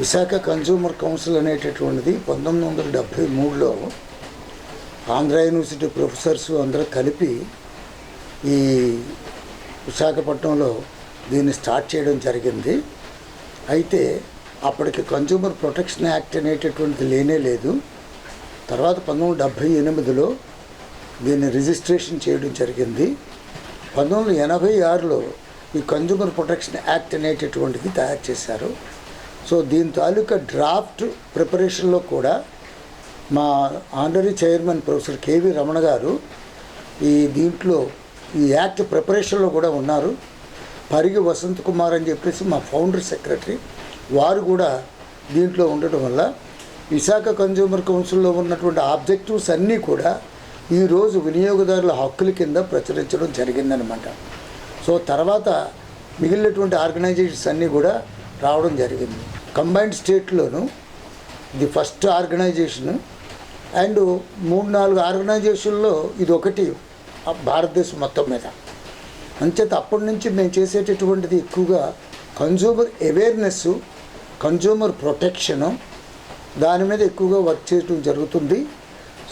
Visakha consumer council అనేటటువంటిది 1973లో Andhra university professors అందరూ కలిపి ఈ విశాఖపట్నంలో దీన్ని స్టార్ట్ చేయడం జరిగింది. అయితే అప్పటికి కన్జ్యూమర్ ప్రొటెక్షన్ యాక్ట్ అనేటటువంటిది లేనే లేదు. తర్వాత 1978లో దీన్ని రిజిస్ట్రేషన్ చేయడం జరిగింది. 1986లో ఈ కన్జ్యూమర్ ప్రొటెక్షన్ యాక్ట్ అనేటటువంటిది తయారు చేశారు. సో దీని తాలూకా డ్రాఫ్ట్ ప్రిపరేషన్లో కూడా మా honorary chairman professor KV Ramana గారు దీంట్లో ఈ యాక్ట్ ప్రిపరేషన్లో కూడా ఉన్నారు. పరిగి వసంత్ కుమార్ అని చెప్పేసి మా ఫౌండర్ సెక్రటరీ, వారు కూడా దీంట్లో ఉండటం వల్ల విశాఖ కన్జ్యూమర్ కౌన్సిల్లో ఉన్నటువంటి ఆబ్జెక్టివ్స్ అన్నీ కూడా ఈరోజు వినియోగదారుల హక్కుల కింద ప్రచురించడం జరిగిందనమాట. సో తర్వాత మిగిలినటువంటి ఆర్గనైజేషన్స్ అన్నీ కూడా రావడం జరిగింది. కంబైన్డ్ స్టేట్లోను ఇది ఫస్ట్ ఆర్గనైజేషన్ అండ్ 3-4 ఆర్గనైజేషన్లో ఇది ఒకటి భారతదేశం మొత్తం మీద. అంచేత అప్పటి నుంచి మేము చేసేటటువంటిది ఎక్కువగా కన్జ్యూమర్ అవేర్నెస్, కన్జ్యూమర్ ప్రొటెక్షను, దాని మీద ఎక్కువగా వర్క్ చేయడం జరుగుతుంది.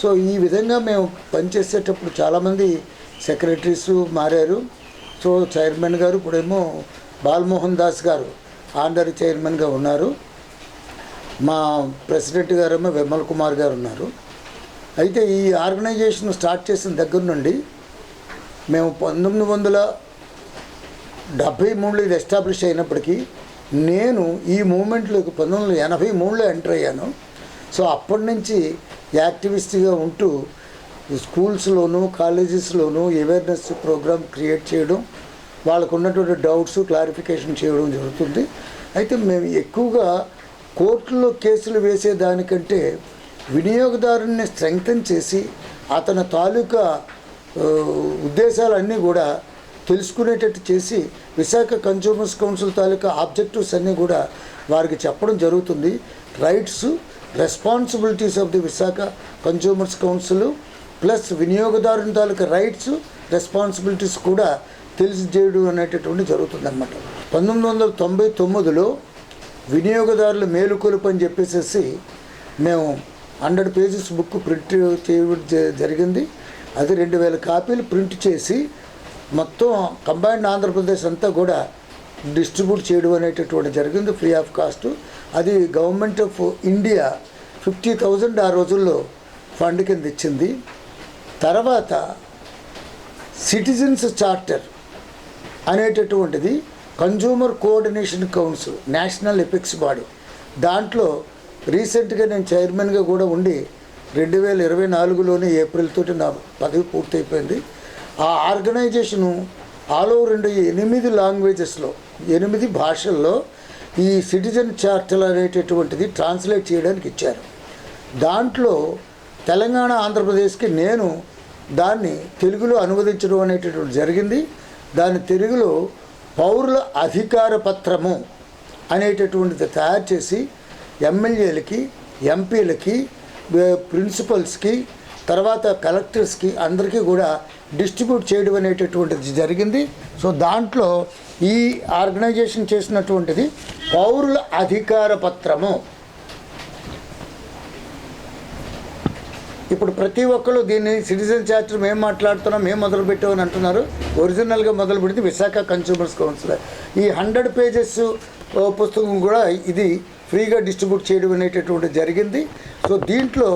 సో ఈ విధంగా మేము పనిచేసేటప్పుడు చాలామంది సెక్రటరీస్ మారారు. సో చైర్మన్ గారు ఇప్పుడేమో బాలమోహన్ దాస్ గారు ఆనరీ చైర్మన్గా ఉన్నారు. మా ప్రెసిడెంట్ గారేమో విమల్ కుమార్ గారు ఉన్నారు. అయితే ఈ ఆర్గనైజేషన్ స్టార్ట్ చేసిన దగ్గర నుండి మేము 1973లో ఇది ఎస్టాబ్లిష్ అయినప్పటికీ నేను ఈ మూమెంట్లోకి 1983లో ఎంటర్ అయ్యాను. సో అప్పటి నుంచి యాక్టివిస్ట్గా ఉంటూ స్కూల్స్లోను కాలేజెస్లోను అవేర్నెస్ ప్రోగ్రామ్ క్రియేట్ చేయడం, వాళ్ళకు ఉన్నటువంటి డౌట్స్ క్లారిఫికేషన్ చేయడం జరుగుతుంది. అయితే మేము ఎక్కువగా కోర్టులో కేసులు వేసేదానికంటే వినియోగదారుని స్ట్రెంగ్తన్ చేసి అతని తాలూకా ఉద్దేశాలన్నీ కూడా తెలుసుకునేటట్టు చేసి విశాఖ కన్జ్యూమర్స్ కౌన్సిల్ తాలూకా ఆబ్జెక్టివ్స్ అన్నీ కూడా వారికి చెప్పడం జరుగుతుంది. Rights, responsibilities of the Visakha consumers council plus వినియోగదారుని తాలూకా రైట్స్, రెస్పాన్సిబిలిటీస్ కూడా తెలియజేయడం అనేటటువంటి జరుగుతుందన్నమాట. 1999లో వినియోగదారుల మేలుకొలుపు అని చెప్పేసి మేము 100 పేజెస్ బుక్ ప్రింట్ చేయడం జరిగింది. అది 2000 కాపీలు ప్రింట్ చేసి మొత్తం కంబైన్డ్ ఆంధ్రప్రదేశ్ అంతా కూడా డిస్ట్రిబ్యూట్ చేయడం అనేటటువంటి జరిగింది ఫ్రీ ఆఫ్ కాస్ట్. అది గవర్నమెంట్ ఆఫ్ ఇండియా 50,000 ఆ రోజుల్లో ఫండ్ కింద ఇచ్చింది. తర్వాత సిటిజన్స్ చార్టర్ అనేటటువంటిది consumer coordination council, national epics body, దాంట్లో రీసెంట్గా నేను చైర్మన్గా కూడా ఉండి 2024లోనే ఏప్రిల్ తోటి నా పదవి పూర్తయిపోయింది. ఆ ఆర్గనైజేషను ఆల్ ఓవర్ ఇండియా 8 లాంగ్వేజెస్లో 8 భాషల్లో ఈ సిటిజన్ చార్టర్ అనేటటువంటిది ట్రాన్స్లేట్ చేయడానికి ఇచ్చారు. దాంట్లో తెలంగాణ, ఆంధ్రప్రదేశ్కి నేను దాన్ని తెలుగులో అనువదించడం అనేటటువంటి జరిగింది. దాని తెలుగులో పౌరుల అధికార పత్రము అనేటటువంటిది తయారు చేసి ఎమ్మెల్యేలకి, ఎంపీలకి, ప్రిన్సిపల్స్కి, తర్వాత కలెక్టర్స్కి అందరికీ కూడా డిస్ట్రిబ్యూట్ చేయడం అనేటటువంటిది జరిగింది. సో దాంట్లో ఈ ఆర్గనైజేషన్ చేసినటువంటిది పౌరుల అధికార పత్రము. ఇప్పుడు ప్రతి ఒక్కరు దీన్ని సిటిజన్ చార్టర్ మేము మాట్లాడుతున్నాం, మేము మొదలుపెట్టామని అంటున్నారు. ఒరిజినల్గా మొదలుపెట్టింది విశాఖ కన్జ్యూమర్స్ కౌన్సిల్. ఈ 100 పేజెస్ పుస్తకం కూడా ఇది ఫ్రీగా డిస్ట్రిబ్యూట్ చేయడం అనేటటువంటి జరిగింది. సో దీంట్లో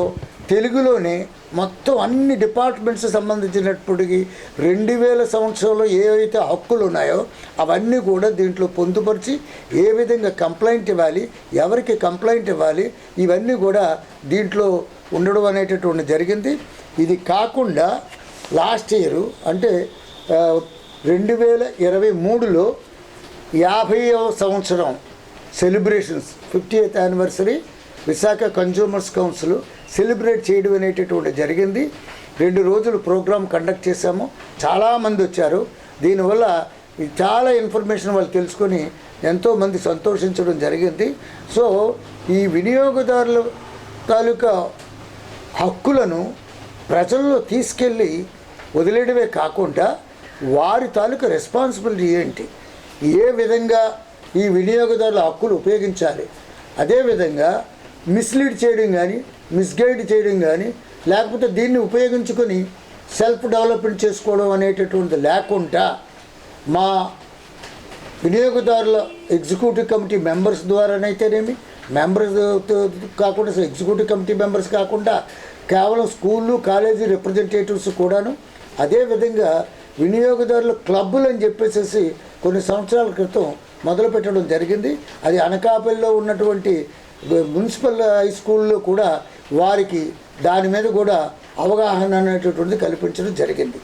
తెలుగులోనే మొత్తం అన్ని డిపార్ట్మెంట్స్ సంబంధించినప్పటికీ 2000 సంవత్సరంలో ఏవైతే హక్కులు ఉన్నాయో అవన్నీ కూడా దీంట్లో పొందుపరిచి ఏ విధంగా కంప్లైంట్ ఇవ్వాలి, ఎవరికి కంప్లైంట్ ఇవ్వాలి, ఇవన్నీ కూడా దీంట్లో ఉండడం అనేటటువంటి జరిగింది. ఇది కాకుండా లాస్ట్ ఇయర్ అంటే 2023లో 50వ సంవత్సరం celebrations 50th anniversary Visakha consumers council celebrate చేయడం అనేటటువంటి జరిగింది. 2 రోజులు ప్రోగ్రామ్ కండక్ట్ చేశాము. చాలామంది వచ్చారు. దీనివల్ల చాలా ఇన్ఫర్మేషన్ వాళ్ళు తెలుసుకొని ఎంతోమంది సంతోషించడం జరిగింది. సో ఈ వినియోగదారుల తాలూకా హక్కులను ప్రజల్లో తీసుకెళ్ళి వదిలేయడమే కాకుండా వారి తాలూకా రెస్పాన్సిబిలిటీ ఏంటి, ఏ విధంగా ఈ వినియోగదారుల హక్కులు ఉపయోగించాలి, అదేవిధంగా మిస్లీడ్ చేయడం కానీ మిస్గైడ్ చేయడం కానీ లేకపోతే దీన్ని ఉపయోగించుకొని సెల్ఫ్ డెవలప్మెంట్ చేసుకోవడం అనేటటువంటిది లేకుండా మా వినియోగదారుల ఎగ్జిక్యూటివ్ కమిటీ మెంబర్స్ ద్వారానైతేనేమి మెంబర్స్ కాకుండా ఎగ్జిక్యూటివ్ కమిటీ మెంబర్స్ కాకుండా కేవలం స్కూళ్ళు కాలేజీ రిప్రజెంటేటివ్స్ కూడాను, అదేవిధంగా వినియోగదారుల క్లబ్బులు అని చెప్పేసి కొన్ని సంవత్సరాల క్రితం మొదలుపెట్టడం జరిగింది. అది అనకాపల్లిలో ఉన్నటువంటి మున్సిపల్ హై స్కూల్లో కూడా వారికి దాని మీద కూడా అవగాహన అనేటటువంటిది కల్పించడం జరిగింది.